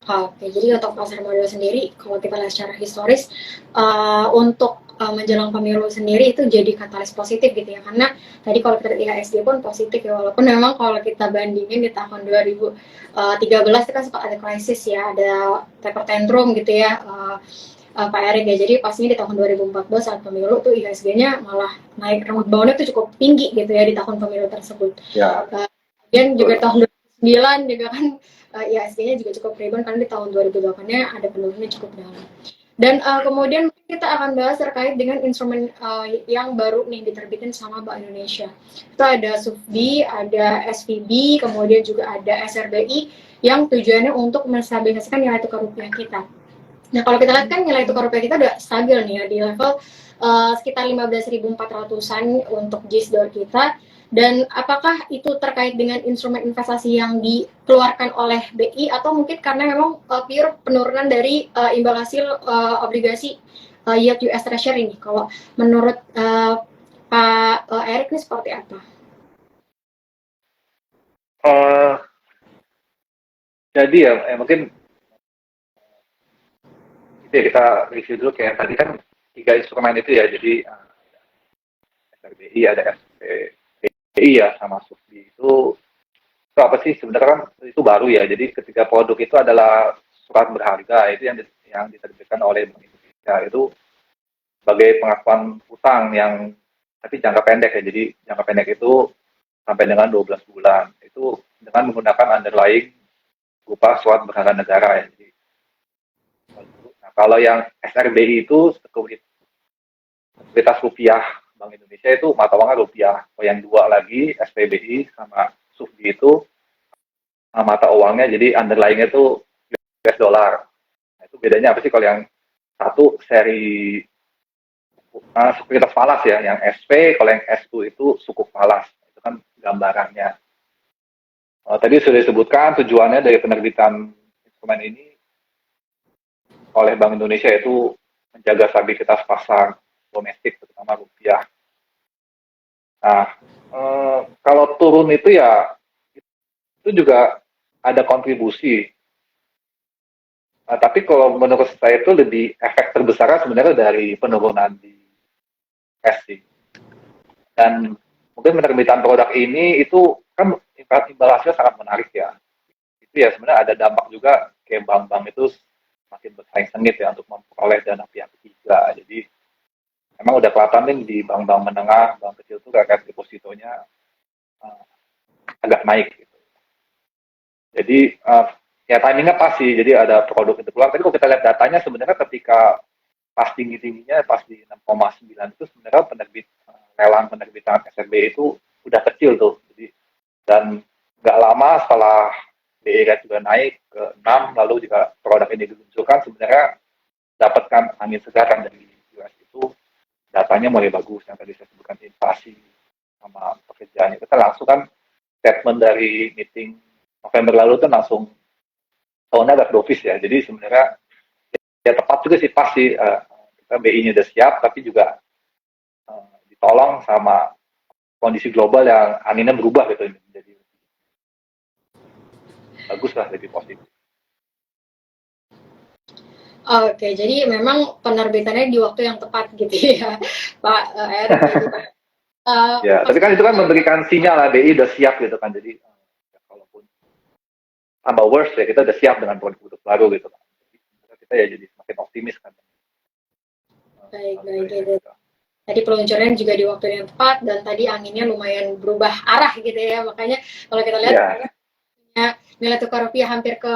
Oke, jadi untuk pasar modal sendiri, kalau kita lihat secara historis, untuk menjelang pemilu sendiri itu jadi katalis positif gitu ya, karena tadi kalau kita lihat IHSG pun positif ya, walaupun memang kalau kita bandingin di tahun 2013 itu kan sempat ada krisis ya, ada taper tantrum gitu ya, Pak Erik ya, jadi pastinya di tahun 2014 saat pemilu tuh IHSG-nya malah naik rebound-nya tuh cukup tinggi gitu ya di tahun pemilu tersebut. Ya, Kemudian juga betul. tahun 2009 juga kan IHSG-nya juga cukup rebound karena di tahun 2008-nya ada penurunan cukup dalam. Dan kemudian kita akan bahas terkait dengan instrumen yang baru nih diterbitin sama Bank Indonesia. Itu ada SUFBI, ada SVB, kemudian juga ada SRBI yang tujuannya untuk menstabilisasikan nilai tukar rupiah kita. Nah, kalau kita lihat kan nilai tukar rupiah kita udah stabil nih ya di level sekitar 15.400-an untuk JIS dollar kita. Dan apakah itu terkait dengan instrumen investasi yang dikeluarkan oleh BI atau mungkin karena memang pure penurunan dari imbal hasil obligasi yield US Treasury ini? Kalau menurut Pak Erik ini seperti apa? Eh, jadi ya, mungkin itu ya, kita review dulu kayak tadi kan tiga instrumen itu ya. Jadi SRBI, ada SPBI ya, sama SUBI itu apa sih sebenarnya kan itu baru ya. Jadi ketiga produk itu adalah surat berharga itu yang diterbitkan oleh Bank Indonesia itu sebagai pengakuan utang yang tapi jangka pendek ya. Jadi jangka pendek itu sampai dengan 12 bulan. Itu dengan menggunakan underlying berupa surat berharga negara ya. Jadi, nah, kalau yang SRBI itu sekuritas rupiah Bank Indonesia itu mata uangnya rupiah. Kalau yang dua lagi SPBI sama SUFBI itu mata uangnya jadi underlying itu US dollar. Nah, itu bedanya apa sih kalau yang satu seri sekuritas falas ya, yang SP, kalau yang S2 itu sukuk falas. Itu kan gambarannya. Tadi sudah disebutkan tujuannya dari penerbitan instrumen ini oleh Bank Indonesia itu menjaga stabilitas pasar domestik, terutama rupiah. Nah, kalau turun itu ya itu juga ada kontribusi. Nah, tapi kalau menurut saya itu lebih efek terbesarnya sebenarnya dari penurunan di S sih. Dan mungkin penerbitan produk ini itu kan imbal sangat menarik ya. Itu ya sebenarnya ada dampak juga kayak bank-bank itu makin bersaing sengit ya untuk memperoleh dana pihak ketiga. Jadi memang udah kelihatan nih di bank-bank menengah, bank kecil tuh kayak depositonya uh, agak naik. Gitu. Jadi ya timingnya pas sih. Jadi ada produk itu keluar. Tapi kalau kita lihat datanya sebenarnya ketika pas tinggi-tingginya pas di 6,9 itu sebenarnya lelang penerbitan SRB itu udah kecil tuh. Jadi dan nggak lama setelah BI rate juga naik ke 6 lalu juga produk ini diluncurkan sebenarnya dapatkan angin segar dari US itu datanya mulai bagus yang tadi saya sebutkan inflasi sama pekerjaan itu kan langsung kan statement dari meeting November lalu tuh langsung tahunnya agak dovish ya jadi sebenarnya ya tepat juga sih pas sih kita BI-nya udah siap tapi juga ditolong sama kondisi global yang anginnya berubah gitu jadi bagus lah lebih positif. Oke, jadi memang penerbitannya di waktu yang tepat gitu ya, Pak Erik. Jadi Ya, tapi kan itu kan memberikan sinyal lah BI udah siap gitu kan. Jadi ya, kalaupun tambah worse ya kita udah siap dengan produk-produk baru gitu kan. Jadi kita ya jadi semakin optimis kan. baik-baik gitu. Tadi peluncurannya juga di waktu yang tepat dan tadi anginnya lumayan berubah arah gitu ya. Makanya kalau kita lihat Ya, ya, nilai tukar rupiah hampir ke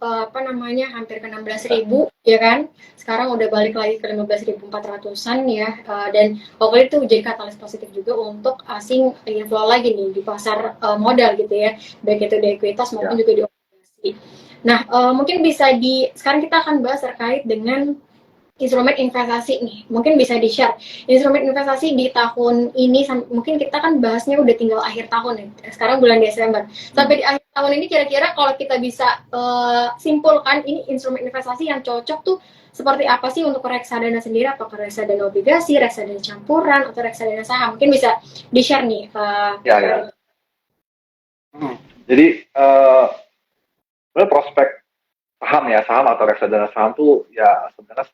apa namanya hampir ke 16.000 ya kan. Sekarang udah balik lagi ke 15.400-an ya. Dan pokoknya itu jadi katalis positif juga untuk asing inflow lagi nih di pasar modal gitu ya. Baik itu di ekuitas maupun ya. juga di obligasi. Nah, mungkin bisa sekarang kita akan bahas terkait dengan instrumen investasi nih, mungkin bisa di-share. Instrumen investasi di tahun ini, mungkin kita kan bahasnya udah tinggal akhir tahun nih, sekarang bulan Desember. Sampai di akhir tahun ini kira-kira kalau kita bisa simpulkan ini instrumen investasi yang cocok tuh seperti apa sih untuk reksadana sendiri, apakah reksadana obligasi, reksadana campuran, atau reksadana saham? Mungkin bisa di-share nih. Ya, ya. Hmm. Jadi prospek saham atau reksadana saham tuh ya sebenarnya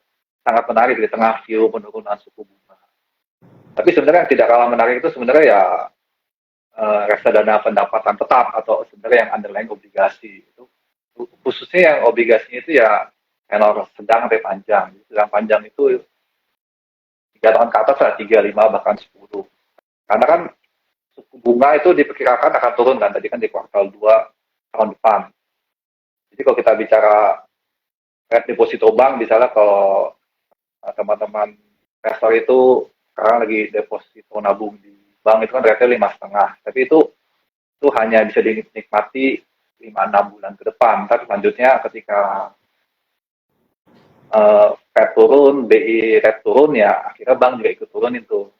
sangat menarik di tengah view penurunan suku bunga. Tapi sebenarnya yang tidak kalah menarik itu sebenarnya ya reksadana pendapatan tetap atau sebenarnya yang underlying obligasi itu khususnya yang obligasinya itu ya tenor sedang sampai panjang. Sedang panjang itu 3 tahun ke atas lah, 3, 5, bahkan 10. Karena kan suku bunga itu diperkirakan akan turun kan, tadi kan di kuartal 2 tahun depan. Jadi kalau kita bicara rate deposito bank, misalnya kalau teman-teman investor itu sekarang lagi deposito nabung di bank itu kan rate 5,5. Tapi itu hanya bisa dinikmati 5-6 bulan ke depan. Tapi selanjutnya ketika Fed turun, BI rate turun, ya akhirnya bank juga ikut turun itu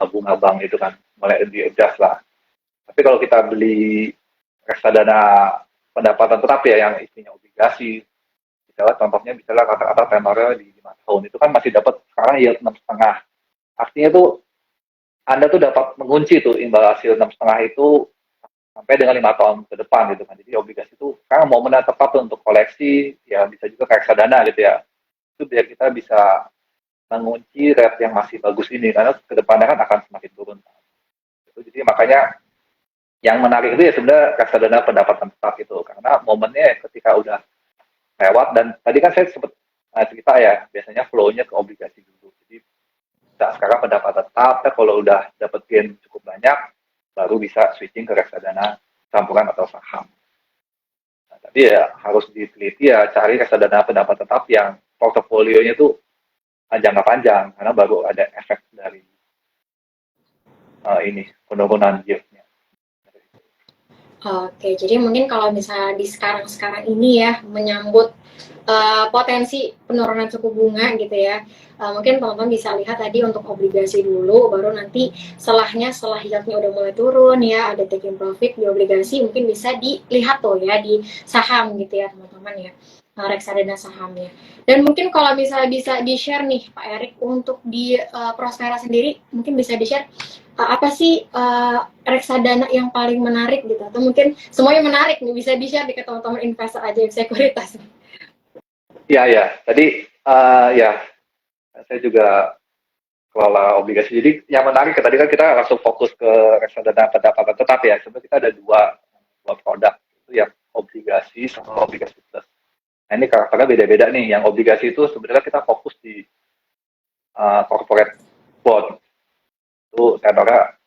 bunga bank itu kan mulai di-adjust lah. Tapi kalau kita beli reksadana pendapatan tetap ya yang isinya obligasi, misalnya contohnya misalnya kata-kata tenornya di 5 tahun itu kan masih dapat sekarang yield 6,5. Artinya tuh Anda tuh dapat mengunci tuh imbal hasil 6,5 itu sampai dengan 5 tahun ke depan gitu kan. Jadi obligasi itu sekarang momen yang tepat tuh untuk koleksi, ya bisa juga ke reksadana gitu ya. Itu biar kita bisa mengunci rate yang masih bagus ini karena kedepannya kan akan semakin turun. Jadi makanya yang menarik itu ya sebenarnya reksadana pendapatan tetap itu karena momennya ketika udah lewat dan tadi kan saya sempat cerita ya biasanya flow-nya ke obligasi dulu. Jadi sekarang pendapatan tetap, kalau udah dapat gain cukup banyak baru bisa switching ke reksadana campuran atau saham. Nah, tapi ya harus diteliti ya cari reksadana pendapatan tetap yang portofolionya tuh jangka panjang karena baru ada efek dari ini penurunan yield-nya. Oke, jadi mungkin kalau misalnya di sekarang ini ya menyambut potensi penurunan suku bunga gitu ya, mungkin teman-teman bisa lihat tadi untuk obligasi dulu, baru nanti setelah yieldnya udah mulai turun ya, ada taking profit di obligasi, mungkin bisa dilihat tuh ya di saham gitu ya teman-teman ya, reksadana sahamnya. Dan mungkin kalau misalnya bisa di-share nih Pak Erik untuk di Prospera sendiri, mungkin bisa di-share apa sih reksadana yang paling menarik gitu, atau mungkin semuanya menarik nih, bisa di-share ke teman-teman investor aja yang sekuritas. Ya, tadi ya saya juga kelola obligasi. Jadi yang menarik tadi kan kita langsung fokus ke reksadana pendapatan tetap ya. Sebenarnya kita ada dua produk itu yang obligasi sama obligasi plus. Nah ini karakternya beda-beda nih. Yang obligasi itu sebenarnya kita fokus di corporate bond. Itu tenornya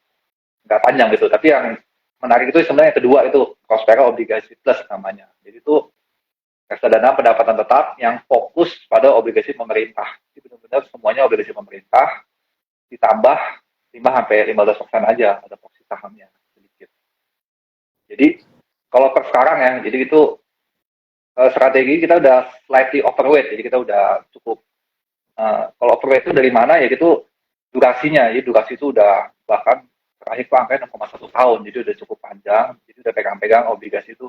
nggak panjang gitu. Tapi yang menarik itu sebenarnya yang kedua itu Prospera obligasi plus namanya. Jadi itu reksadana pendapatan tetap yang fokus pada obligasi pemerintah. Jadi benar-benar semuanya obligasi pemerintah ditambah 5-15% aja ada porsi sahamnya sedikit. Jadi kalau per sekarang ya, jadi itu strategi kita udah slightly overweight, jadi kita udah cukup. Kalau overweight itu dari mana ya? Itu durasinya, jadi durasi itu udah bahkan terakhir tuh angkanya 6,1 tahun, jadi udah cukup panjang. Jadi udah pegang-pegang obligasi itu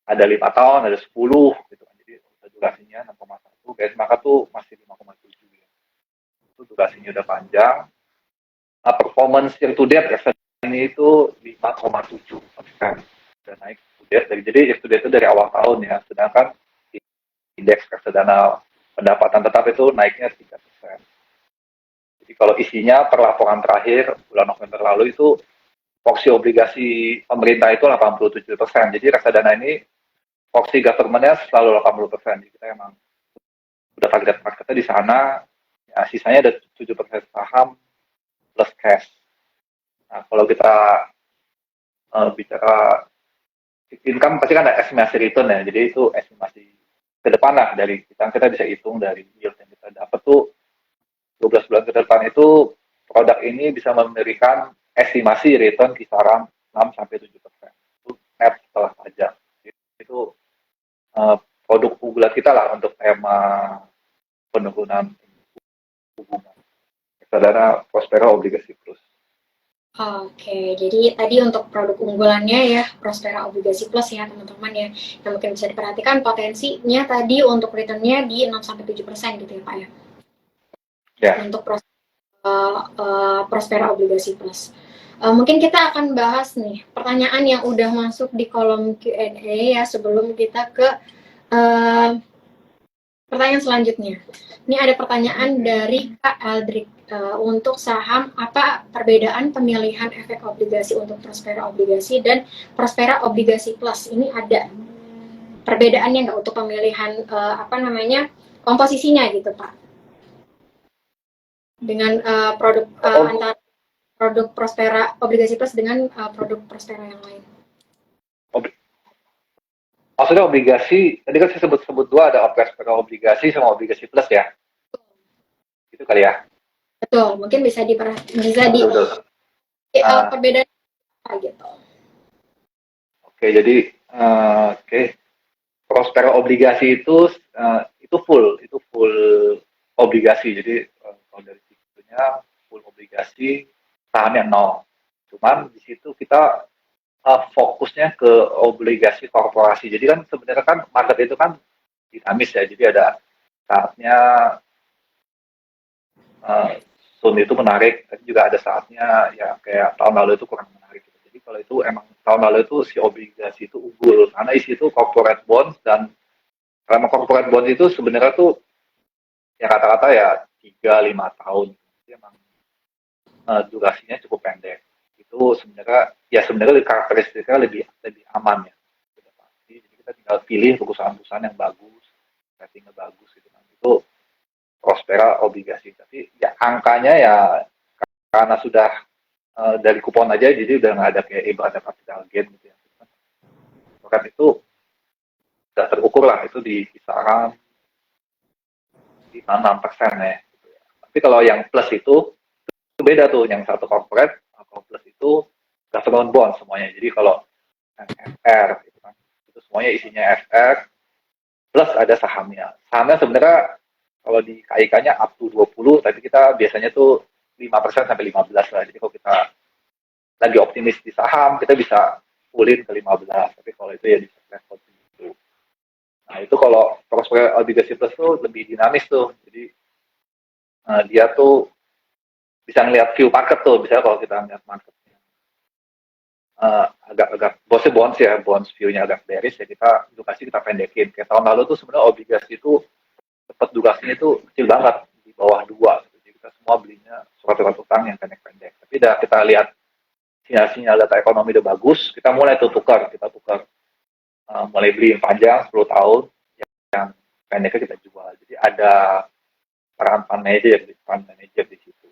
ada 5 tahun, ada 10 gitu kan. Jadi durasinya 6,1, guys maka tuh masih 5,7 ya. Itu durasinya udah panjang. Performance year to date ini itu 5,7%. Sudah naik to date. Jadi year to date itu dari awal tahun ya. Sedangkan indeks reksadana pendapatan tetap itu naiknya 3%. Jadi kalau isinya per laporan terakhir bulan November lalu itu porsi obligasi pemerintah itu 87%. Jadi reksadana ini porsi government-nya selalu 80%. Jadi kita emang udah target marketnya di sana. Ya, sisanya ada 7% saham plus cash. Nah, kalau kita bicara income pasti kan ada estimasi return ya. Jadi itu estimasi ke depan lah dari kita bisa hitung dari yield yang kita dapat tuh 12 bulan ke depan itu produk ini bisa memberikan estimasi return kisaran 6-7%. Itu net setelah pajak. Itu produk unggulan kita lah untuk tema penurunan hubungan. Reksadana Prospera Obligasi Plus. Oke, jadi tadi untuk produk unggulannya ya Prospera Obligasi Plus ya teman-teman ya, yang mungkin bisa diperhatikan potensinya tadi untuk returnnya di 6-7% gitu ya Pak ya. Ya. Untuk Prospera Obligasi Plus. Mungkin kita akan bahas nih pertanyaan yang udah masuk di kolom Q&A ya sebelum kita ke Eh, Pertanyaan selanjutnya. Ini ada pertanyaan dari Kak Aldrik. Untuk saham, apa perbedaan pemilihan efek obligasi untuk Prospera obligasi dan Prospera obligasi plus? Ini ada perbedaannya nggak untuk pemilihan komposisinya gitu Pak? Dengan produk antara produk Prospera obligasi plus dengan produk Prospera yang lain. Maksudnya obligasi, tadi kan saya sebut dua, ada obligasi sama obligasi plus ya. Itu kali ya. Betul, mungkin bisa di perbedaan apa gitu. Jadi Prospera obligasi itu full obligasi. Jadi kalau dari situnya full obligasi, sahamnya nol. Cuman di situ kita fokusnya ke obligasi korporasi. Jadi kan sebenarnya kan market itu kan dinamis ya. Jadi ada saatnya Sun itu menarik, tapi juga ada saatnya ya kayak tahun lalu itu kurang menarik. Jadi kalau itu emang tahun lalu itu si obligasi itu unggul karena isi itu corporate bonds, dan karena corporate bonds itu sebenarnya tuh ya kata-kata ya 3-5 tahun. Jadi emang durasinya cukup pendek. Itu sebenarnya karakteristiknya lebih lebih aman ya. Jadi kita tinggal pilih perusahaan-perusahaan yang bagus, ratingnya bagus gitu kan. Itu Prospera obligasi. Tapi ya angkanya ya karena sudah dari kupon aja, jadi udah nggak ada kayak ibarat capital gain gitu ya. Kan itu sudah terukur lah, itu di kisaran 6% ya. Tapi kalau yang plus itu beda tuh, yang satu corporate, kalau plus itu government bond semuanya. Jadi kalau yang FR gitu kan, itu semuanya isinya FR plus ada sahamnya. Sahamnya sebenarnya kalau di KIK-nya up to 20, tapi kita biasanya tuh 5% sampai 15 lah. Jadi kalau kita lagi optimis di saham, kita bisa fullin ke 15. Tapi kalau itu ya di level itu. Nah itu kalau Prosper obligasi plus tuh lebih dinamis tuh. Jadi dia tuh bisa ngeliat view market tuh. Misalnya kalau kita ngeliat market agak-agak bonds ya, bonds view-nya agak bearish ya, kita edukasi kita pendekin. Kayak tahun lalu tuh sebenarnya obligasi itu cepat durasinya itu kecil banget, di bawah 2. Jadi kita semua belinya surat-surat utang yang pendek-pendek. Tapi udah kita lihat sinyal-sinyal data ekonomi udah bagus, kita mulai tuh kita tukar mulai beli yang panjang 10 tahun, yang pendeknya kita jual. Jadi ada peran fund manager di situ.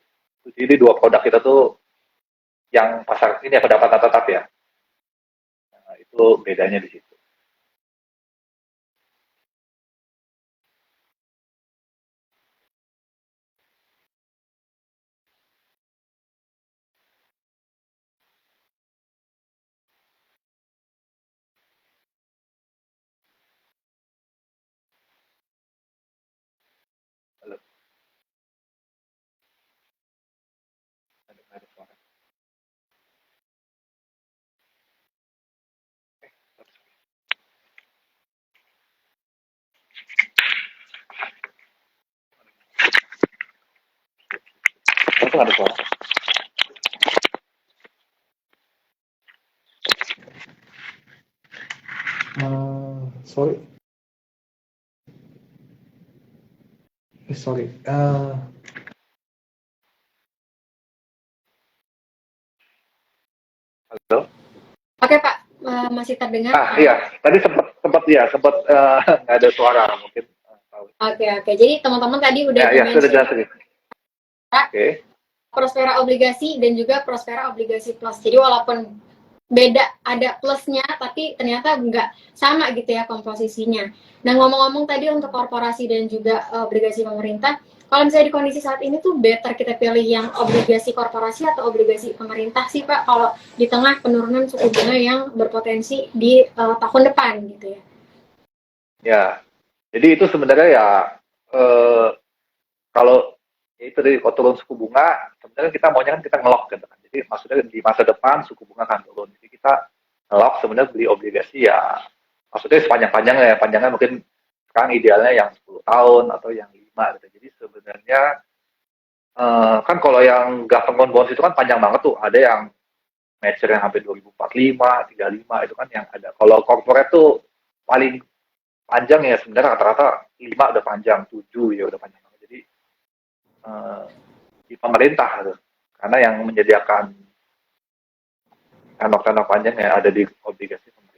Jadi dua produk kita tuh yang pasar ini ya pendapatan tetap ya. Nah, itu bedanya di situ. Halo, ada suara. Itu ada suara. Sorry. Sorry. Halo. Oke Pak, masih terdengar? Iya, tadi sempat nggak ada suara mungkin. Oke. Jadi teman-teman tadi udah sudah jelas lagi. Oke. Prospera obligasi dan juga Prospera obligasi plus. Jadi walaupun beda, ada plusnya, tapi ternyata nggak sama gitu ya komposisinya. Nah ngomong-ngomong tadi untuk korporasi dan juga obligasi pemerintah, kalau misalnya di kondisi saat ini tuh better kita pilih yang obligasi korporasi atau obligasi pemerintah sih Pak, kalau di tengah penurunan suku bunga yang berpotensi di tahun depan gitu ya. Ya, jadi itu sebenarnya ya kalau itu dari turun suku bunga, sebenarnya kita maunya kan kita ngelok gitu kan. Jadi maksudnya di masa depan suku bunga akan turun. Jadi kita ngelok sebenarnya beli obligasi ya, maksudnya sepanjang-panjangnya ya, panjangnya mungkin sekarang idealnya yang 10 tahun atau yang 5 gitu. Jadi sebenarnya kan kalau yang government bonds itu kan panjang banget tuh, ada yang mature yang sampai 2045, 35 itu kan yang ada. Kalau corporate tuh paling panjang ya sebenarnya rata-rata 5 udah panjang, 7 ya udah panjang. Jadi di pemerintah tuh. Karena yang menyediakan tenor-tenor panjang ya ada di obligasi pemerintah.